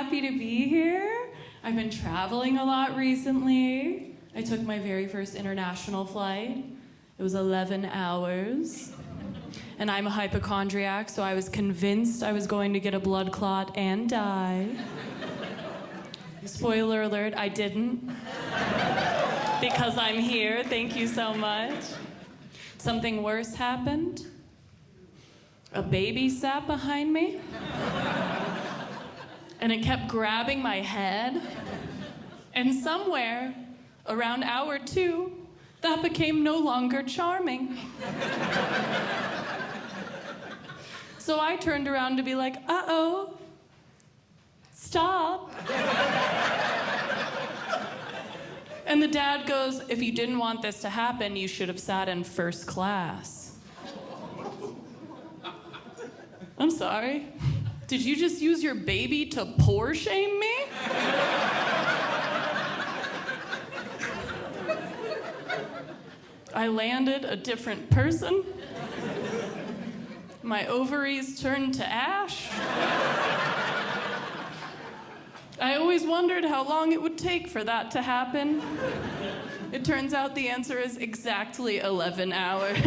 happy to be here. I've been traveling a lot recently. I took my very first international flight. It was 11 hours. And I'm a hypochondriac, so I was convinced I was going to get a blood clot and die. Spoiler alert, I didn't. Because I'm here, thank you so much. Something worse happened. A baby sat behind me. And it kept grabbing my head. And somewhere around hour 2, that became no longer charming. So I turned around to be like, uh-oh, stop. And the dad goes, if you didn't want this to happen, you should have sat in first class. I'm sorry. Did you just use your baby to poor shame me? I landed a different person. My ovaries turned to ash. I always wondered how long it would take for that to happen. It turns out the answer is exactly 11 hours.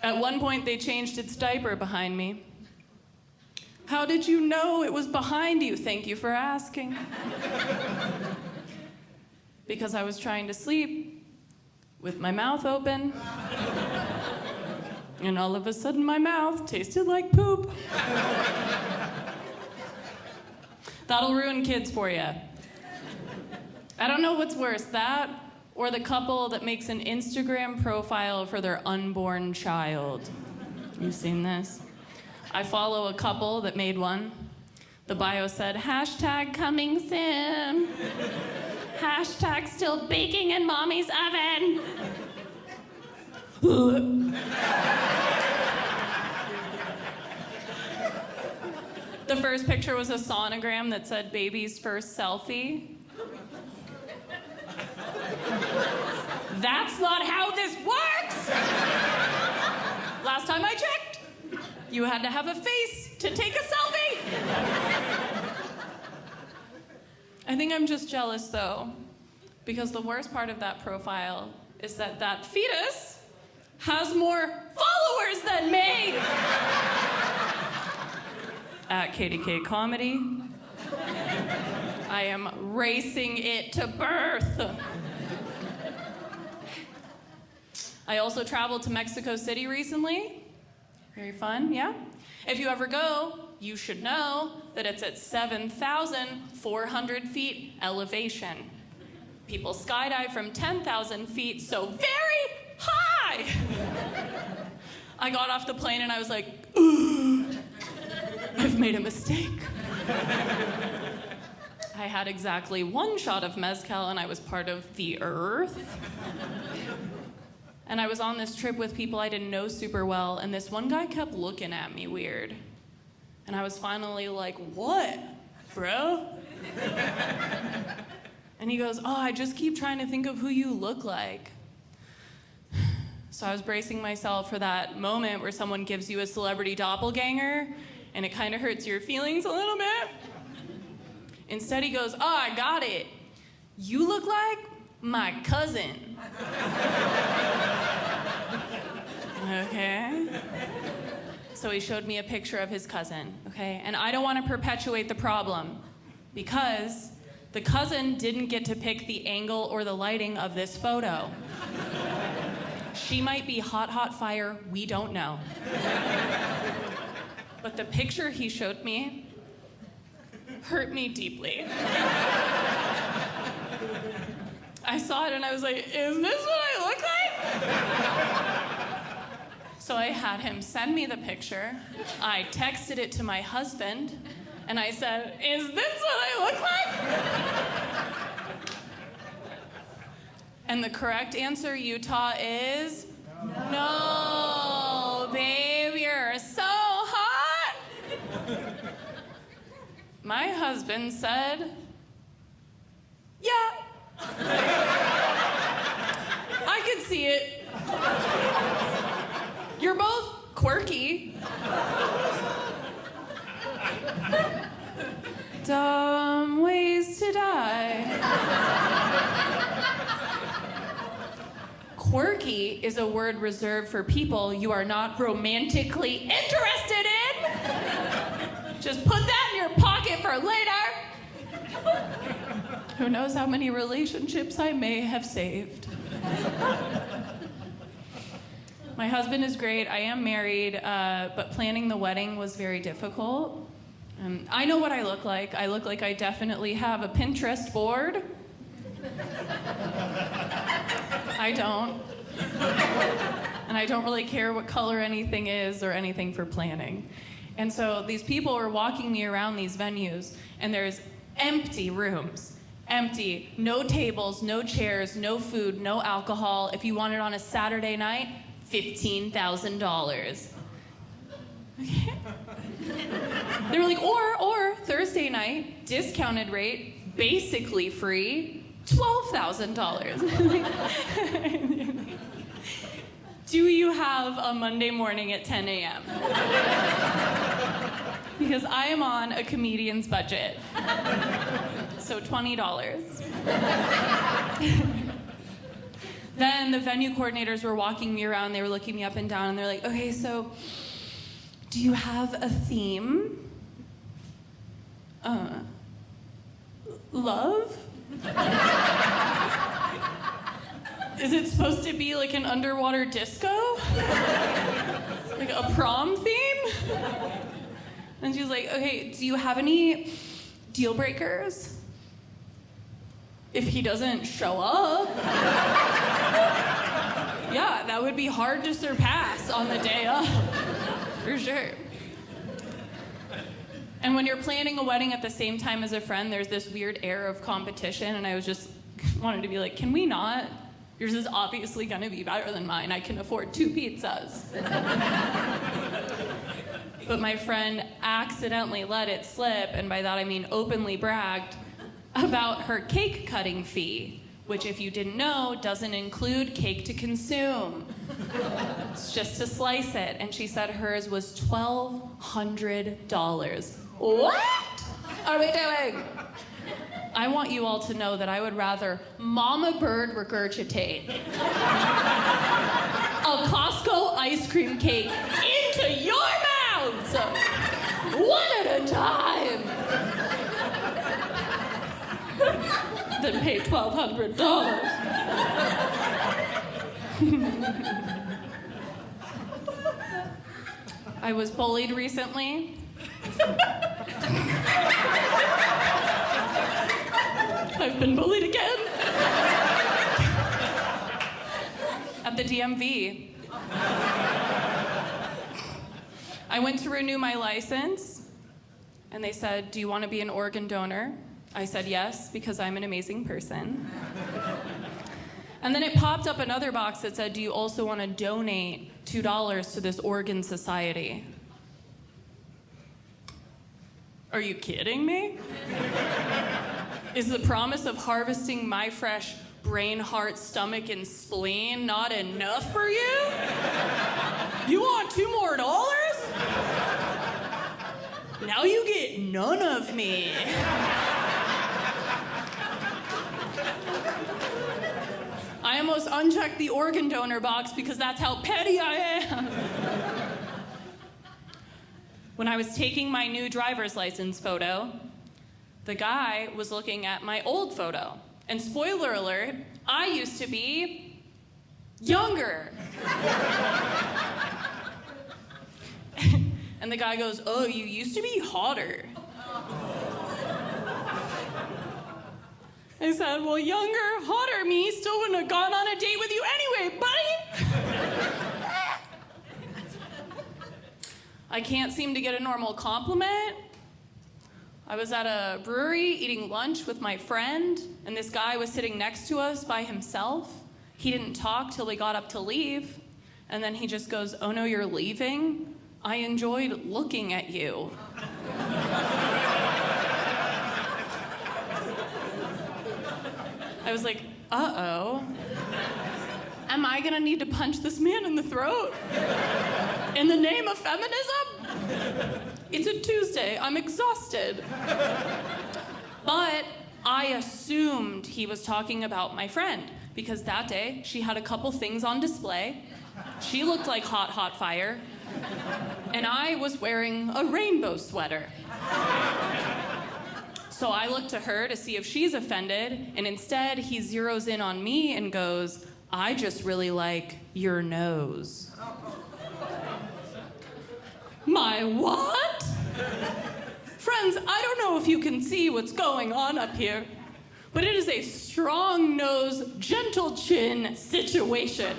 At one point, they changed its diaper behind me. How did you know it was behind you? Thank you for asking. Because I was trying to sleep with my mouth open. And all of a sudden, my mouth tasted like poop. That'll ruin kids for you. I don't know what's worse, that or the couple that makes an Instagram profile for their unborn child. You seen this? I follow a couple that made one. The bio said, hashtag coming soon. Hashtag still baking in mommy's oven. The first picture was a sonogram that said baby's first selfie. That's not how this works! Last time I checked, you had to have a face to take a selfie. I think I'm just jealous, though, because the worst part of that profile is that that fetus has more followers than me. At KDK Comedy, I am racing it to birth. I also traveled to Mexico City recently. Very fun, yeah? If you ever go, you should know that it's at 7,400 feet elevation. People skydive from 10,000 feet, so very high! I got off the plane and I was like, ooh, I've made a mistake. I had exactly one shot of mezcal and I was part of the earth. And I was on this trip with people I didn't know super well, and this one guy kept looking at me weird. And I was finally like, what, bro? And he goes, oh, I just keep trying to think of who you look like. So I was bracing myself for that moment where someone gives you a celebrity doppelganger, and it kind of hurts your feelings a little bit. Instead, he goes, oh, I got it. You look like my cousin. Okay. So he showed me a picture of his cousin, okay? And I don't want to perpetuate the problem because the cousin didn't get to pick the angle or the lighting of this photo. She might be hot, hot fire, we don't know. But the picture he showed me hurt me deeply. I saw it and I was like, is this what I look like? So I had him send me the picture. I texted it to my husband and I said, is this what I look like? And the correct answer, Utah, is no, babe, you're so hot. My husband said, yeah. I could see it. You're both quirky. Dumb ways to die. Quirky is a word reserved for people you are not romantically interested in. Just put that in your pocket for later. Who knows how many relationships I may have saved. My husband is great. I am married, but planning the wedding was very difficult. I know what I look like. I look like I definitely have a Pinterest board. I don't. And I don't really care what color anything is or anything for planning. And so these people are walking me around these venues, and there's empty rooms. Empty. No tables, no chairs, no food, no alcohol. If you want it on a Saturday night, $15,000. Okay. They were like, or Thursday night, discounted rate, basically free, $12,000. Do you have a Monday morning at 10 a.m.? Because I am on a comedian's budget. So $20. Then the venue coordinators were walking me around. They were looking me up and down, and they're like, okay, so do you have a theme? Love? Is it supposed to be like an underwater disco? Like a prom theme? And she was like, okay, do you have any deal breakers? If he doesn't show up. Yeah, that would be hard to surpass on the day of, for sure. And when you're planning a wedding at the same time as a friend, there's this weird air of competition, and I was just wanted to be like, can we not? Yours is obviously gonna be better than mine. I can afford 2 pizzas. But my friend accidentally let it slip, and by that I mean openly bragged about her cake cutting fee, which, if you didn't know, doesn't include cake to consume. It's just to slice it. And she said hers was $1,200. What are we doing? I want you all to know that I would rather Mama Bird regurgitate a Costco ice cream cake into your mouths, one at a time, than pay $1,200. I was bullied recently. I've been bullied again. At the DMV. I went to renew my license, and they said, do you want to be an organ donor? I said yes, because I'm an amazing person. And then it popped up another box that said, do you also want to donate $2 to this organ society? Are you kidding me? Is the promise of harvesting my fresh brain, heart, stomach, and spleen not enough for you? You want $2 more? Now you get none of me. I almost unchecked the organ donor box because that's how petty I am. When I was taking my new driver's license photo, the guy was looking at my old photo. And spoiler alert, I used to be younger. And the guy goes, oh, you used to be hotter. I said, well, younger, hotter me still wouldn't have gone on a date with you anyway, buddy. I can't seem to get a normal compliment. I was at a brewery eating lunch with my friend, and this guy was sitting next to us by himself. He didn't talk till we got up to leave, and then he just goes, oh no, you're leaving? I enjoyed looking at you. I was like, uh-oh. Am I gonna need to punch this man in the throat? In the name of feminism? It's a Tuesday. I'm exhausted. But I assumed he was talking about my friend because that day she had a couple things on display. She looked like hot fire. And I was wearing a rainbow sweater. So I look to her to see if she's offended, and instead he zeroes in on me and goes, I just really like your nose. My what? Friends, I don't know if you can see what's going on up here, but it is a strong nose, gentle chin situation.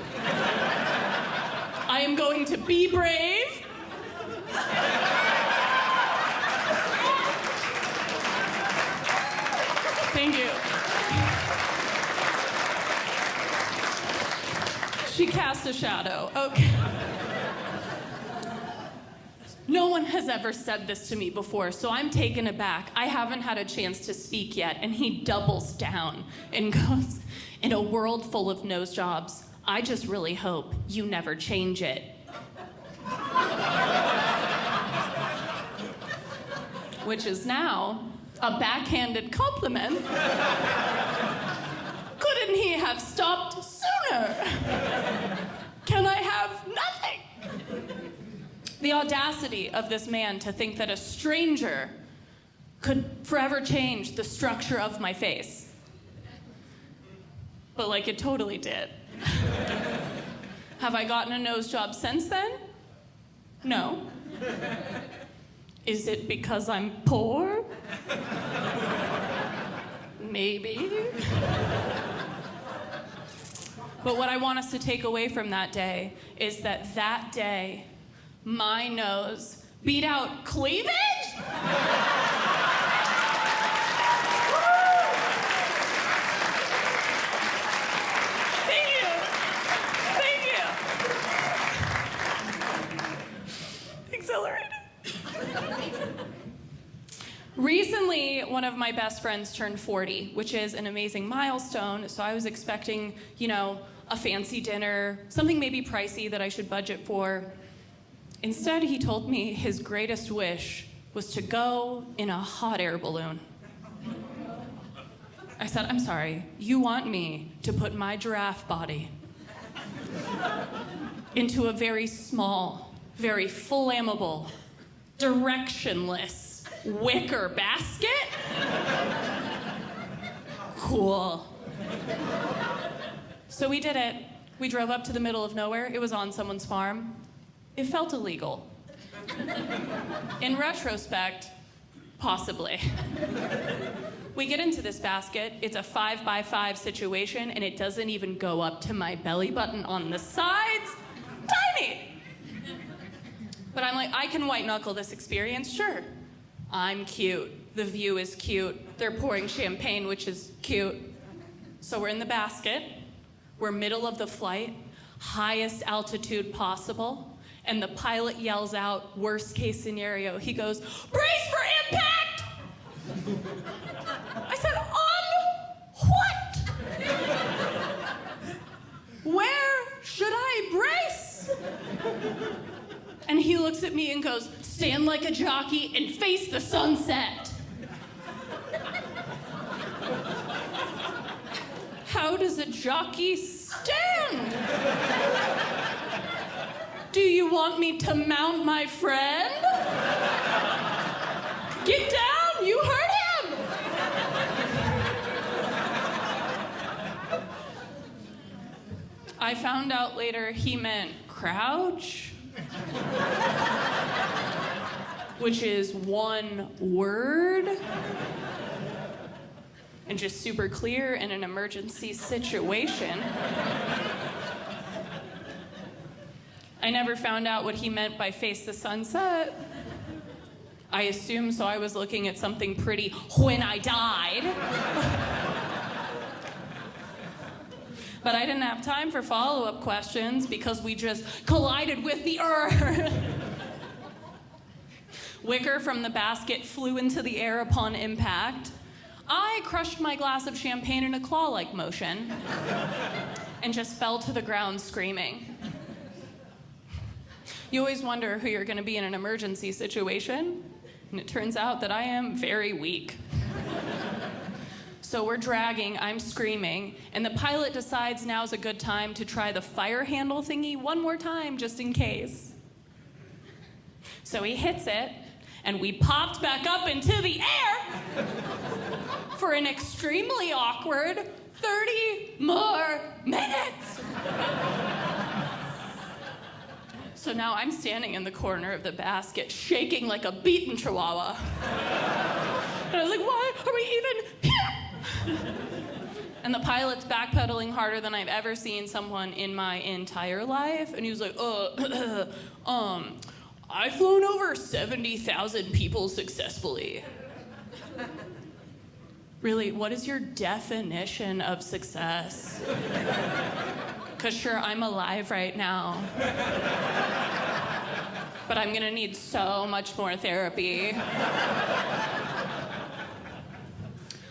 I am going to be brave. Thank you. She cast a shadow. Okay. No one has ever said this to me before, so I'm taken aback. I haven't had a chance to speak yet, and he doubles down and goes, in a world full of nose jobs, I just really hope you never change it. Which is now a backhanded compliment. Couldn't he have stopped sooner? Can I have nothing? The audacity of this man to think that a stranger could forever change the structure of my face. But like it totally did. Have I gotten a nose job since then? No. Is it because I'm poor? Maybe. But what I want us to take away from that day is that that day, my nose beat out cleavage? Thank you. Thank you. Exhilarated. Recently, one of my best friends turned 40, which is an amazing milestone. So I was expecting, a fancy dinner, something maybe pricey that I should budget for. Instead, he told me his greatest wish was to go in a hot air balloon. I said, I'm sorry, you want me to put my giraffe body into a very small, very flammable, directionless wicker basket? Cool. So we did it. We drove up to the middle of nowhere. It was on someone's farm. It felt illegal. In retrospect, possibly. We get into this basket. It's a 5x5 situation, and it doesn't even go up to my belly button on the sides. Tiny! But I'm like, I can white knuckle this experience, sure. I'm cute. The view is cute. They're pouring champagne, which is cute. So we're in the basket. We're middle of the flight, highest altitude possible, and the pilot yells out, worst case scenario. He goes, brace for impact! I said, on what? Where should I brace? And he looks at me and goes, stand like a jockey and face the sunset. How does a jockey stand? Do you want me to mount my friend? Get down, you hurt him! I found out later he meant crouch, which is one word. And just super clear in an emergency situation. I never found out what he meant by face the sunset. I assumed so I was looking at something pretty when I died. But I didn't have time for follow-up questions because we just collided with the earth. Wicker from the basket flew into the air upon impact. I crushed my glass of champagne in a claw-like motion and just fell to the ground screaming. You always wonder who you're going to be in an emergency situation. And it turns out that I am very weak. So we're dragging, I'm screaming, and the pilot decides now's a good time to try the fire handle thingy one more time, just in case. So he hits it, and we popped back up into the air for an extremely awkward 30 more minutes. So now I'm standing in the corner of the basket, shaking like a beaten chihuahua. And I was like, why are we even here? And the pilot's backpedaling harder than I've ever seen someone in my entire life. And he was like, I've flown over 70,000 people successfully. Really, what is your definition of success? Because sure, I'm alive right now. But I'm gonna need so much more therapy.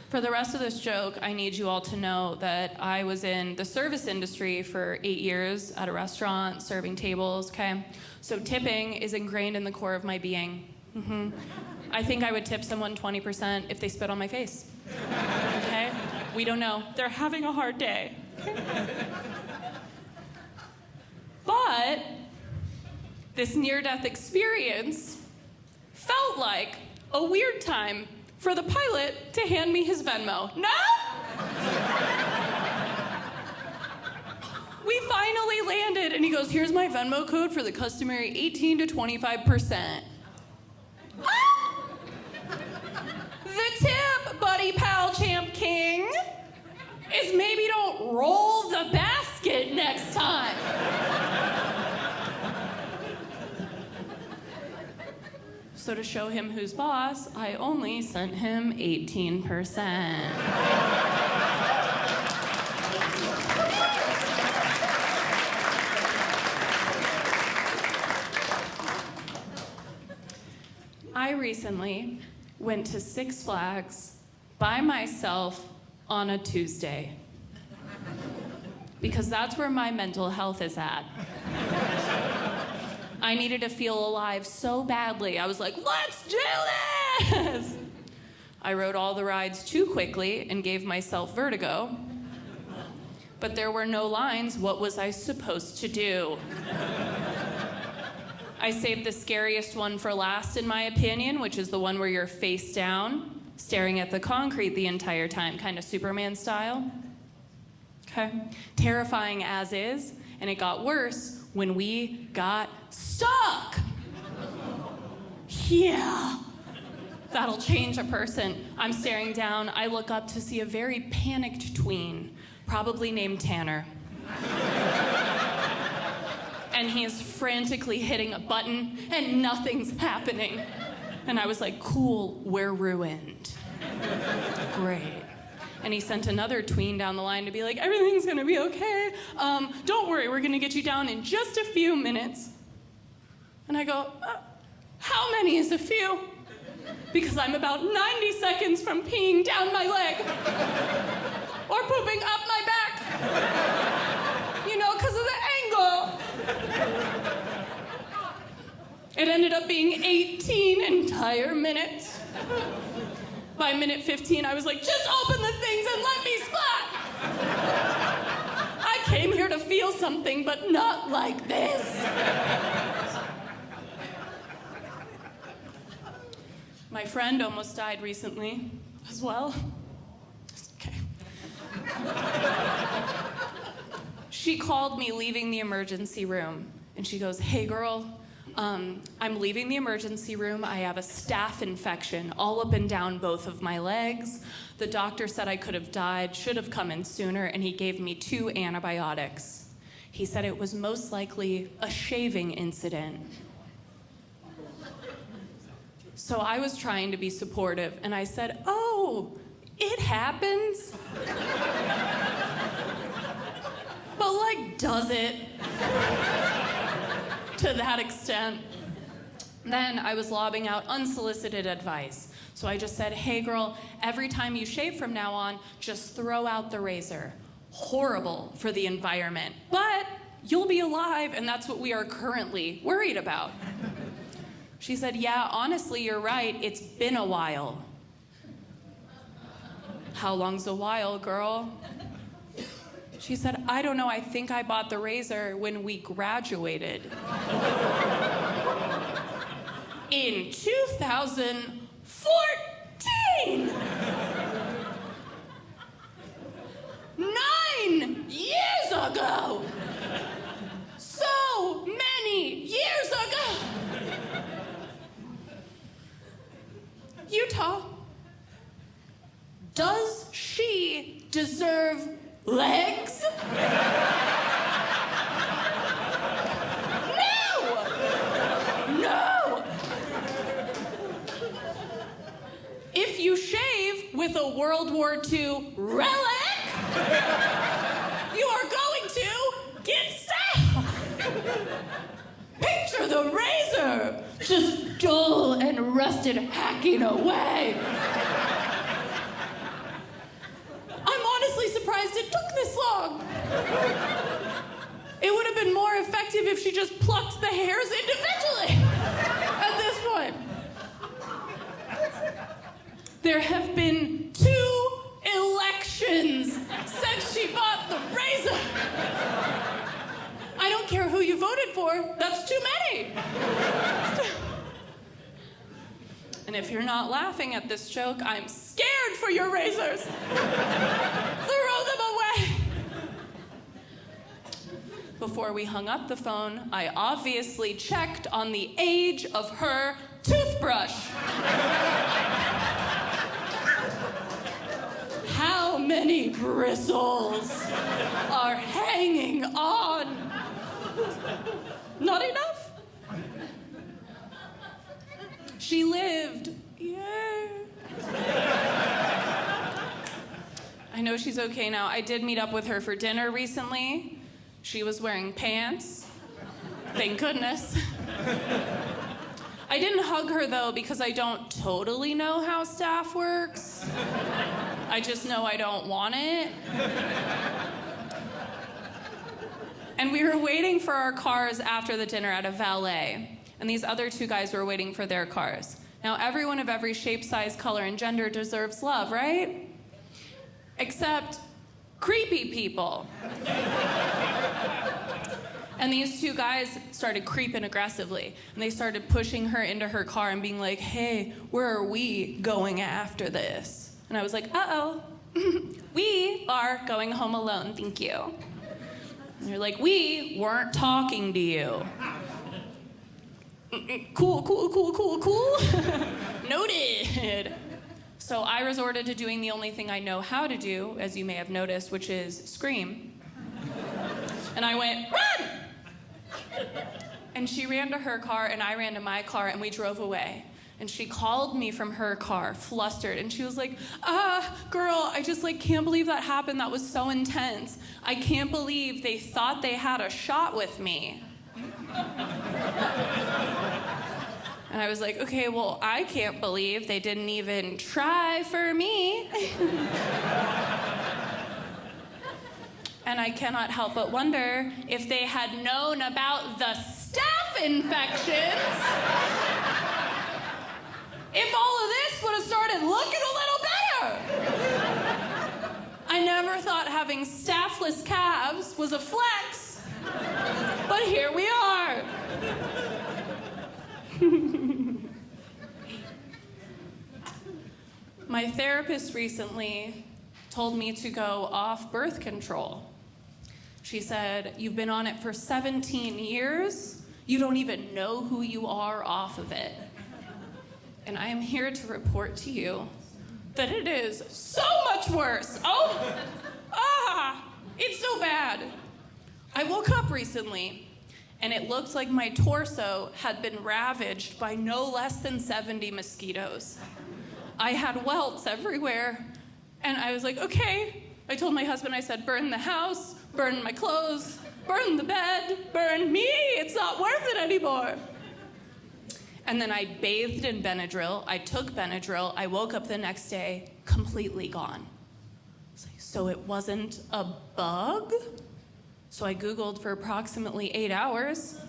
For the rest of this joke, I need you all to know that I was in the service industry for 8 years at a restaurant, serving tables, okay? So tipping is ingrained in the core of my being. I think I would tip someone 20% if they spit on my face, okay? We don't know. They're having a hard day. But this near-death experience felt like a weird time for the pilot to hand me his Venmo. No! We finally landed, and he goes, here's my Venmo code for the customary 18 to 25%. Ah! The tip, buddy pal champ king, is maybe don't roll the basket next time. So to show him who's boss, I only sent him 18%. I recently went to Six Flags by myself on a Tuesday. Because that's where my mental health is at. I needed to feel alive so badly. I was like, let's do this! I rode all the rides too quickly and gave myself vertigo. But there were no lines. What was I supposed to do? I saved the scariest one for last, in my opinion, which is the one where you're face down, staring at the concrete the entire time, kind of Superman style. Okay? Terrifying as is, and it got worse when we got stuck. Yeah. That'll change a person. I'm staring down. I look up to see a very panicked tween, probably named Tanner. And he is frantically hitting a button, and nothing's happening. And I was like, cool, we're ruined. Great. And he sent another tween down the line to be like, everything's gonna be okay. Don't worry, we're gonna get you down in just a few minutes. And I go, how many is a few? Because I'm about 90 seconds from peeing down my leg or pooping up my back, you know, because of the angle. It ended up being 18 entire minutes. By minute 15, I was like, just open the things and let me splat. I came here to feel something, but not like this. My friend almost died recently as well. Okay. She called me leaving the emergency room, and she goes, hey girl, I'm leaving the emergency room. I have a staph infection all up and down both of my legs. The doctor said I could have died, should have come in sooner, and he gave me 2 antibiotics. He said it was most likely a shaving incident. So I was trying to be supportive, and I said, oh, it happens. But like, does it? To that extent. Then I was lobbing out unsolicited advice. So I just said, hey girl, every time you shave from now on, just throw out the razor. Horrible for the environment, but you'll be alive, and that's what we are currently worried about. She said, yeah, honestly, you're right. It's been a while. How long's a while, girl? She said, I don't know. I think I bought the razor when we graduated. In 2014! 9 years ago! So many years ago! Utah, does she deserve legs? No! No! If you shave with a World War II relic, you are going to get stabbed. Picture the razor, just dull and rusted hacking away. I'm honestly surprised it took this long. It would have been more effective if she just plucked the hairs individually at this point. There have been 2 elections since she bought the razor. I don't care who you voted for, that's too many. And if you're not laughing at this joke, I'm scared for your razors. Throw them away. Before we hung up the phone, I obviously checked on the age of her toothbrush. How many bristles are hanging on? Not enough? She lived. Yeah. I know she's okay now. I did meet up with her for dinner recently. She was wearing pants. Thank goodness. I didn't hug her, though, because I don't totally know how staff works. I just know I don't want it. And we were waiting for our cars after the dinner at a valet. And these other 2 guys were waiting for their cars. Now, everyone of every shape, size, color, and gender deserves love, right? Except creepy people. And these 2 guys started creeping aggressively. And they started pushing her into her car and being like, hey, where are we going after this? And I was like, uh-oh. We are going home alone, thank you. And they're like, we weren't talking to you. Cool. Noted. So I resorted to doing the only thing I know how to do, as you may have noticed, which is scream. And I went, run! And she ran to her car, and I ran to my car, and we drove away. And she called me from her car, flustered, and she was like, girl, I just can't believe that happened. That was so intense. I can't believe they thought they had a shot with me. And I was like, okay, well, I can't believe they didn't even try for me. And I cannot help but wonder if they had known about the staph infections, if all of this would have started looking a little better. I never thought having staffless calves was a flex, but here we are. My therapist recently told me to go off birth control. She said, you've been on it for 17 years. You don't even know who you are off of it. And I am here to report to you that it is so much worse. It's so bad. I woke up recently, and it looked like my torso had been ravaged by no less than 70 mosquitoes. I had welts everywhere, and I was like, okay. I told my husband, I said, burn the house, burn my clothes, burn the bed, burn me. It's not worth it anymore. And then I bathed in Benadryl. I took Benadryl. I woke up the next day completely gone. So it wasn't a bug? So I Googled for approximately 8 hours.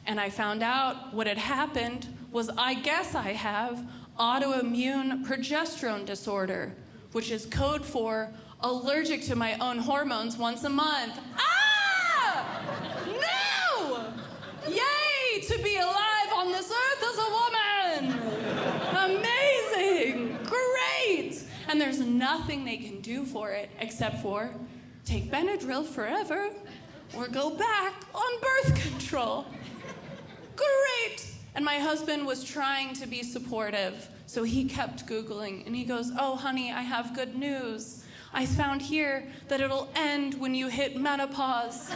And I found out what had happened was I guess I have autoimmune progesterone disorder, which is code for allergic to my own hormones once a month. Ah! No! Yay, to be alive on this earth as a woman! Amazing! Great! And there's nothing they can do for it except for take Benadryl forever or go back on birth control. Great! And my husband was trying to be supportive, so he kept Googling, and he goes, oh, honey, I have good news. I found here that it'll end when you hit menopause.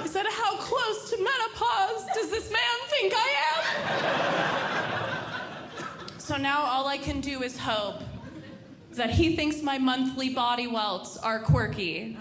He said, how close to menopause does this man think I am? So now all I can do is hope that he thinks my monthly body welts are quirky.